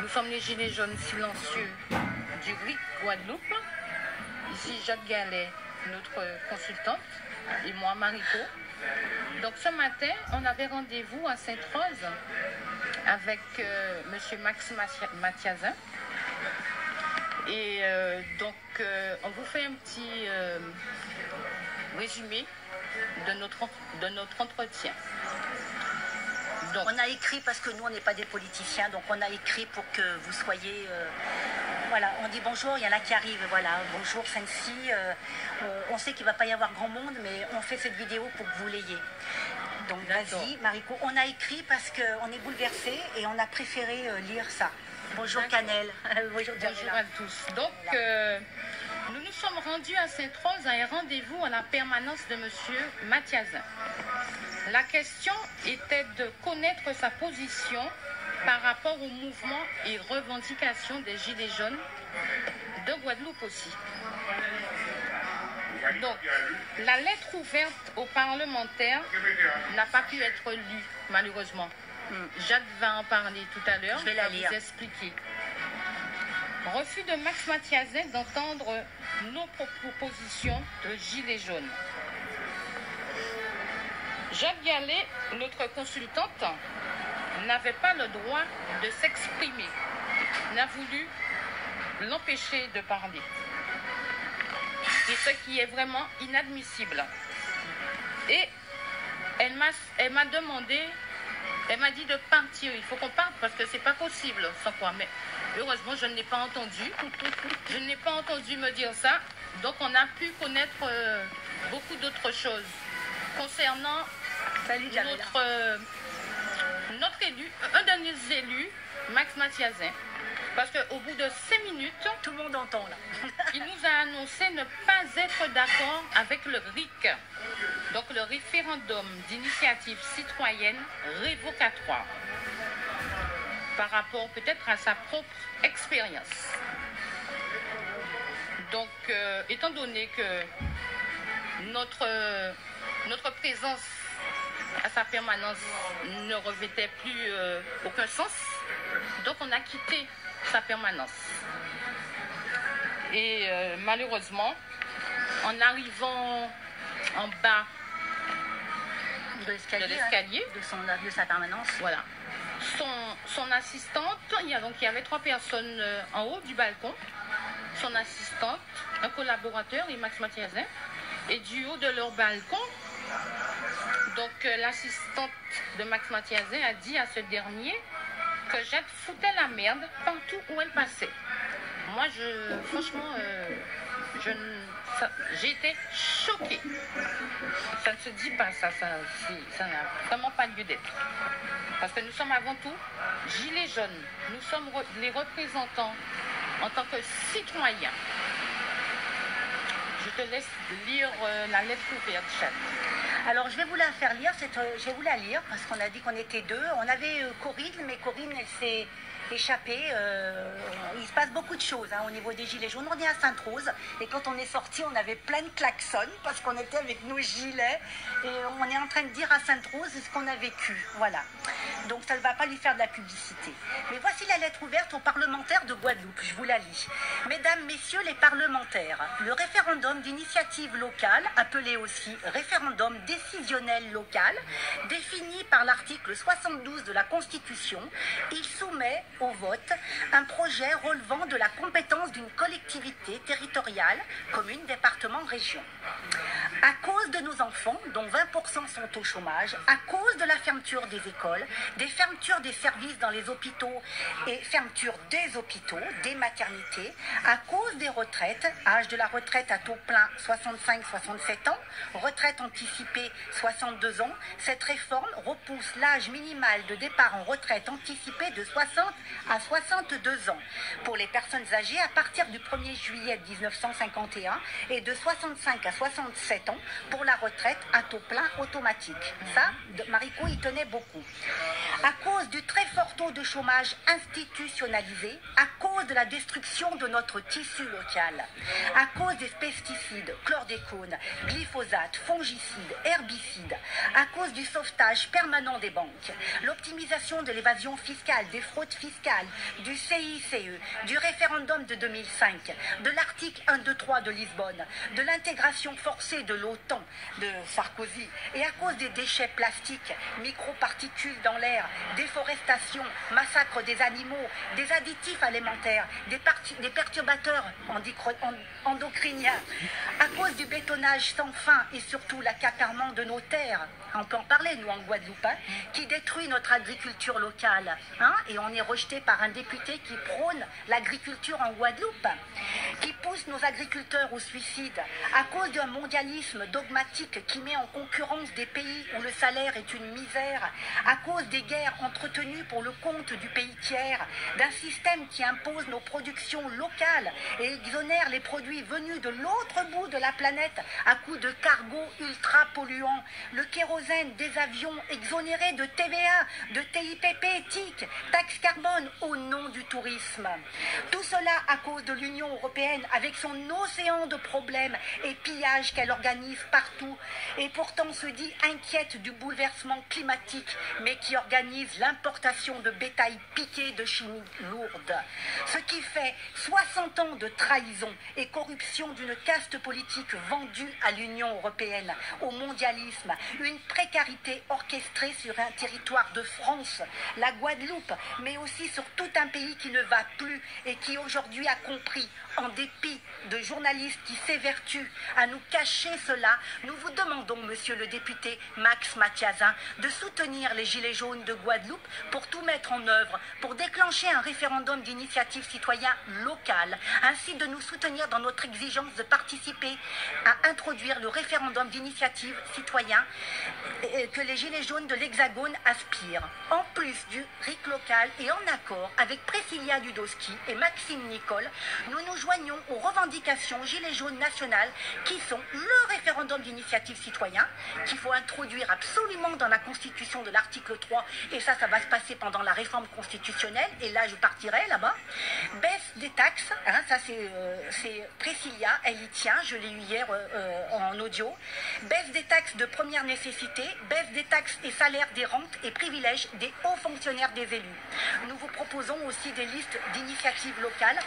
Nous sommes les Gilets jaunes silencieux du RIC Guadeloupe. Ici Jacques Gallet, notre consultante, et moi Mariko. Donc ce matin, on avait rendez-vous à Sainte-Rose avec M. Max Mathiazin. Et donc on vous fait un petit résumé de notre entretien. Donc, on a écrit parce que nous on n'est pas des politiciens, donc on a écrit pour que vous soyez voilà, on dit bonjour, il y en a qui arrivent, voilà, bonjour Fancy, on sait qu'il ne va pas y avoir grand monde, mais on fait cette vidéo pour que vous l'ayez. Donc vas-y Mariko, on a écrit parce qu'on est bouleversés et on a préféré lire ça. Bonjour Canel. Bonjour à tous. Donc nous nous sommes rendus à Sainte-Rose à un rendez-vous à la permanence de M. Mathiazin. La question était de connaître sa position par rapport au mouvement et revendications des Gilets jaunes de Guadeloupe aussi. Donc, la lettre ouverte aux parlementaires n'a pas pu être lue, malheureusement. Jacques va en parler tout à l'heure. Je vais la lire. Vous expliquer. Refus de Max Mathiazin d'entendre nos propositions de Gilets jaunes. Jacques Gallet, notre consultante, n'avait pas le droit de s'exprimer, n'a voulu l'empêcher de parler. Et ce qui est vraiment inadmissible. Et elle m'a demandé, elle m'a dit de partir, il faut qu'on parte parce que c'est pas possible sans quoi. Mais heureusement, je ne l'ai pas entendu. Je n'ai pas entendu me dire ça. Donc on a pu connaître beaucoup d'autres choses concernant notre élu, un de nos élus, Max Mathiazin. Parce qu'au bout de 5 minutes, tout le monde entend là. Il nous a annoncé ne pas être d'accord avec le RIC, donc le référendum d'initiative citoyenne révocatoire, par rapport peut-être à sa propre expérience. Donc, étant donné que notre présence à sa permanence ne revêtait plus aucun sens, donc on a quitté sa permanence. Et malheureusement, en arrivant en bas de l'escalier, de sa permanence, voilà, son assistante, il y avait 3 personnes en haut du balcon, son assistante, un collaborateur et Max Mathiazin, et du haut de leur balcon, donc l'assistante de Max Mathiazin a dit à ce dernier que Jette foutait la merde partout où elle passait. Moi, franchement, j'ai été choquée. Ça ne se dit pas, ça n'a vraiment pas lieu d'être. Parce que nous sommes avant tout Gilets jaunes. Nous sommes les représentants en tant que citoyens. Je te laisse lire la lettre ouverte, Chat. Alors je vais vous la faire lire, je vais vous la lire parce qu'on a dit qu'on était 2. On avait Corinne, mais Corinne elle s'est échappée. Il se passe beaucoup de choses au niveau des Gilets jaunes. On est à Sainte-Rose et quand on est sorti, on avait plein de klaxons parce qu'on était avec nos gilets et on est en train de dire à Sainte-Rose ce qu'on a vécu. Voilà. Donc ça ne va pas lui faire de la publicité. Mais voici la lettre ouverte aux parlementaires de Guadeloupe. Je vous la lis. Mesdames, Messieurs les parlementaires, le référendum d'initiative locale, appelé aussi référendum décisionnel local, défini par l'article 72 de la Constitution, il soumet au vote un projet relevant de la compétence d'une collectivité territoriale, commune, département, région. À cause de nos enfants, dont 20% sont au chômage, à cause de la fermeture des écoles, des fermetures des services dans les hôpitaux et fermeture des hôpitaux, des maternités, à cause des retraites, âge de la retraite à taux plein 65-67 ans, retraite anticipée 62 ans, cette réforme repousse l'âge minimal de départ en retraite anticipée de 60 à 62 ans pour les personnes âgées à partir du 1er juillet 1951 et de 65 à 67 67 ans pour la retraite à taux plein automatique. Ça, Marico y tenait beaucoup. À cause du très fort taux de chômage institutionnalisé, à cause de la destruction de notre tissu local, à cause des pesticides, chlordécone, glyphosate, fongicides, herbicides, à cause du sauvetage permanent des banques, l'optimisation de l'évasion fiscale, des fraudes fiscales, du CICE, du référendum de 2005, de l'article 123 de Lisbonne, de l'intégration forcée de l'OTAN de Sarkozy, et à cause des déchets plastiques, microparticules dans l'air, déforestation, massacre des animaux, des additifs alimentaires, des perturbateurs endocriniens, à cause du bétonnage sans fin et surtout l'accaparement de nos terres, on peut en parler nous en Guadeloupe, qui détruit notre agriculture locale, et on est rejeté par un député qui prône l'agriculture en Guadeloupe, qui pousse nos agriculteurs au suicide à cause d'un mondialisme dogmatique qui met en concurrence des pays où le salaire est une misère, à cause des guerres entretenues pour le compte du pays tiers, d'un système qui impose nos productions locales et exonère les produits venus de l'autre bout de la planète à coups de cargos ultra polluants, le kérosène des avions exonérés de TVA, de TIPP, TIC, taxe carbone au nom du tourisme. Tout cela à cause de l'Union européenne avec son océan de problèmes et pillages qu'elle organise partout et pourtant se dit inquiète du bouleversement climatique mais qui organise l'importation de bétail piqué de chimie lourde. Ce qui fait 60 ans de trahison et corruption d'une caste politique vendue à l'Union européenne, au mondialisme, une précarité orchestrée sur un territoire de France, la Guadeloupe, mais aussi sur tout un pays qui ne va plus et qui aujourd'hui a compris, en dépit de journalistes qui s'évertuent à nous cacher cela, nous vous demandons, monsieur le député Max Mathiazin, de soutenir les Gilets jaunes de Guadeloupe pour tout mettre en œuvre, pour déclencher un référendum d'initiative citoyen local, ainsi de nous soutenir dans notre exigence de participer à introduire le référendum d'initiative citoyen que les Gilets jaunes de l'Hexagone aspirent. En plus du RIC local et en accord avec Priscilla Ludowski et Maxime Nicole, nous nous joignons aux revendications Gilets jaunes nationales qui sont le référendum d'initiative citoyen qu'il faut introduire absolument dans la Constitution de l'article 3 et ça va se passer pendant la réforme constitutionnelle et là je partirai là-bas. Baisse des taxes, ça c'est Priscilla, elle y tient, je l'ai eu hier en audio. Baisse des taxes de première nécessité, baisse des taxes et salaires des rentes et privilèges des hauts fonctionnaires des élus. Nous vous proposons aussi des listes d'initiatives locales.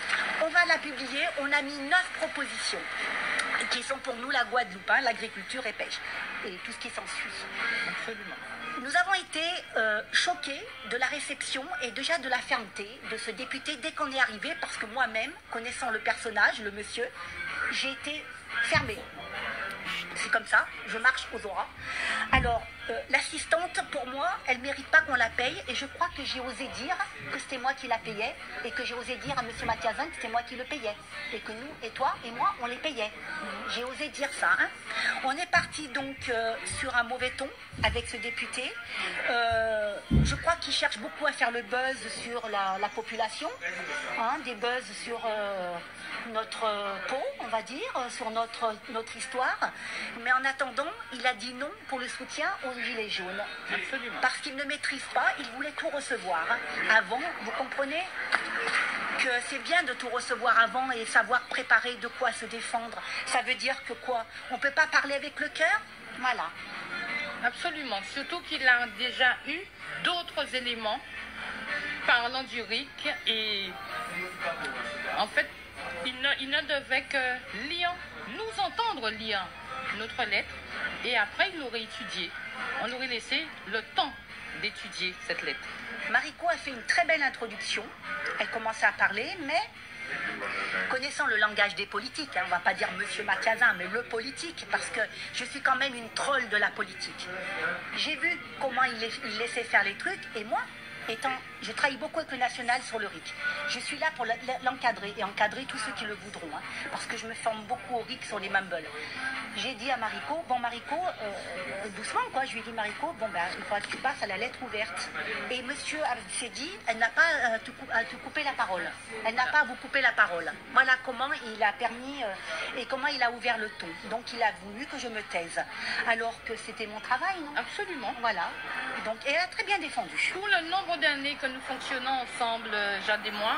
On va la publier, on a mis 9 propositions qui sont pour nous la Guadeloupe, l'agriculture et pêche et tout ce qui s'ensuit. Absolument. Nous avons été choqués de la réception et déjà de la fermeté de ce député dès qu'on est arrivé parce que moi-même, connaissant le personnage, le monsieur, j'ai été fermée. C'est comme ça, je marche aux auras. Alors, l'assistante, pour moi, elle ne mérite pas qu'on la paye et je crois que j'ai osé dire que c'était moi qui la payais et que j'ai osé dire à M. Mathiazin que c'était moi qui le payais et que nous, et toi, et moi, on les payait. J'ai osé dire ça. On est parti donc sur un mauvais ton avec ce député. Je crois qu'il cherche beaucoup à faire le buzz sur la population, des buzz sur notre peau, on va dire, sur notre histoire. Mais en attendant, il a dit non pour le soutien aux Gilets jaunes. Absolument. Parce qu'il ne maîtrise pas, il voulait tout recevoir. Avant, vous comprenez que c'est bien de tout recevoir avant et savoir préparer de quoi se défendre. Ça veut dire que quoi? On ne peut pas parler avec le cœur? Voilà. Absolument. Surtout qu'il a déjà eu d'autres éléments parlant du RIC et en fait, il ne devait que lire, nous entendre lire notre lettre et après il l'aurait étudié. On aurait laissé le temps d'étudier cette lettre. Marico a fait une très belle introduction. Elle commençait à parler, mais connaissant le langage des politiques, on ne va pas dire Monsieur Mathiazin, mais le politique, parce que je suis quand même une troll de la politique. J'ai vu comment il laissait faire les trucs, et moi, étant Je travaille beaucoup avec le national sur le RIC. Je suis là pour l'encadrer et encadrer tous ceux qui le voudront, hein, parce que je me forme beaucoup au RIC sur les mumbles. J'ai dit à Mariko, bon Mariko, doucement quoi, je lui ai dit Mariko, bon ben il faudra que tu passes à la lettre ouverte. Et monsieur s'est dit, elle n'a pas à te couper la parole. Elle n'a pas à vous couper la parole. Voilà comment il a permis et comment il a ouvert le ton. Donc il a voulu que je me taise. Alors que c'était mon travail, non? Absolument. Voilà. Donc elle a très bien défendu. Pour le nombre d'années que nous fonctionnons ensemble, Jade et moi,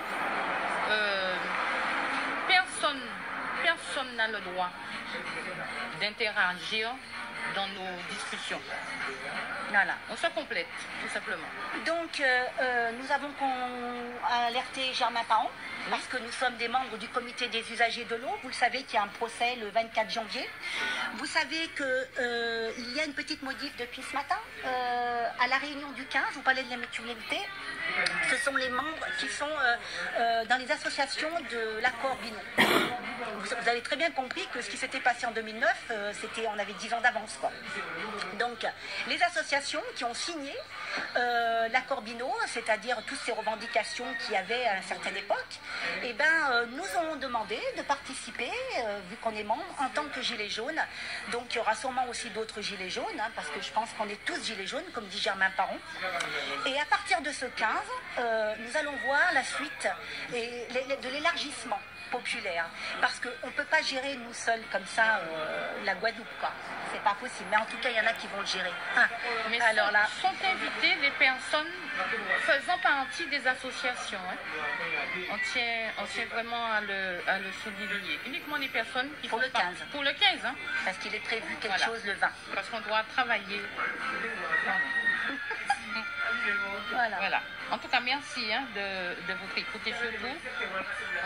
personne n'a le droit d'interagir dans nos discussions. Voilà. On se complète, tout simplement. Donc, nous avons alerté Germain Paon, parce que nous sommes des membres du comité des usagers de l'eau. Vous le savez qu'il y a un procès le 24 janvier. Vous savez qu'il y a une petite modif depuis ce matin. À la réunion du 15, vous parlez de la mutualité. Ce sont les membres qui sont dans les associations de l'accord Binot. Vous avez très bien compris que ce qui s'était passé en 2009, on avait 10 ans d'avance, quoi. Donc, les associations qui ont signé l'accord Binot, c'est-à-dire toutes ces revendications qu'il y avait à une certaine époque, eh ben, nous ont demandé de participer, vu qu'on est membre, en tant que gilets jaunes. Donc, il y aura sûrement aussi d'autres gilets jaunes, hein, parce que je pense qu'on est tous gilets jaunes, comme dit Germain Paron. Et à partir de ce 15, nous allons voir la suite de l'élargissement populaire, parce qu'on ne peut pas gérer nous seuls comme ça la Guadeloupe, quoi. C'est pas possible, mais en tout cas il y en a qui vont le gérer. Mais alors là, sont invitées des personnes faisant partie des associations, hein. On tient vraiment à le souligner. Uniquement les personnes qui pour font le 15. Pour le 15, hein. Parce qu'il est prévu quelque chose le 20. Parce qu'on doit travailler. Voilà. En tout cas, merci hein, de votre écoute et surtout,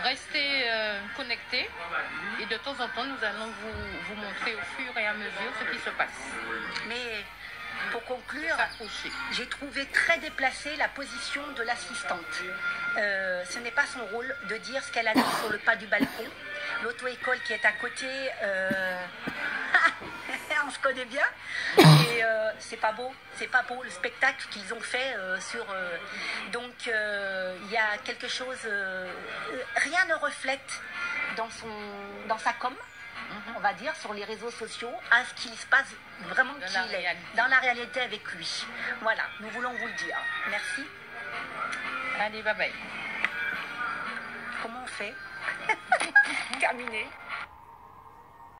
restez connectés et de temps en temps, nous allons vous montrer au fur et à mesure ce qui se passe. Mais pour conclure, j'ai trouvé très déplacée la position de l'assistante. Ce n'est pas son rôle de dire ce qu'elle a dit sur le pas du balcon. L'auto-école qui est à côté, on se connaît bien. Et c'est pas beau le spectacle qu'ils ont fait donc il y a quelque chose, rien ne reflète dans sa com, on va dire, sur les réseaux sociaux, à ce qu'il se passe vraiment dans la réalité avec lui. Voilà, nous voulons vous le dire. Merci. Allez, bye bye. Comment on fait? Terminé.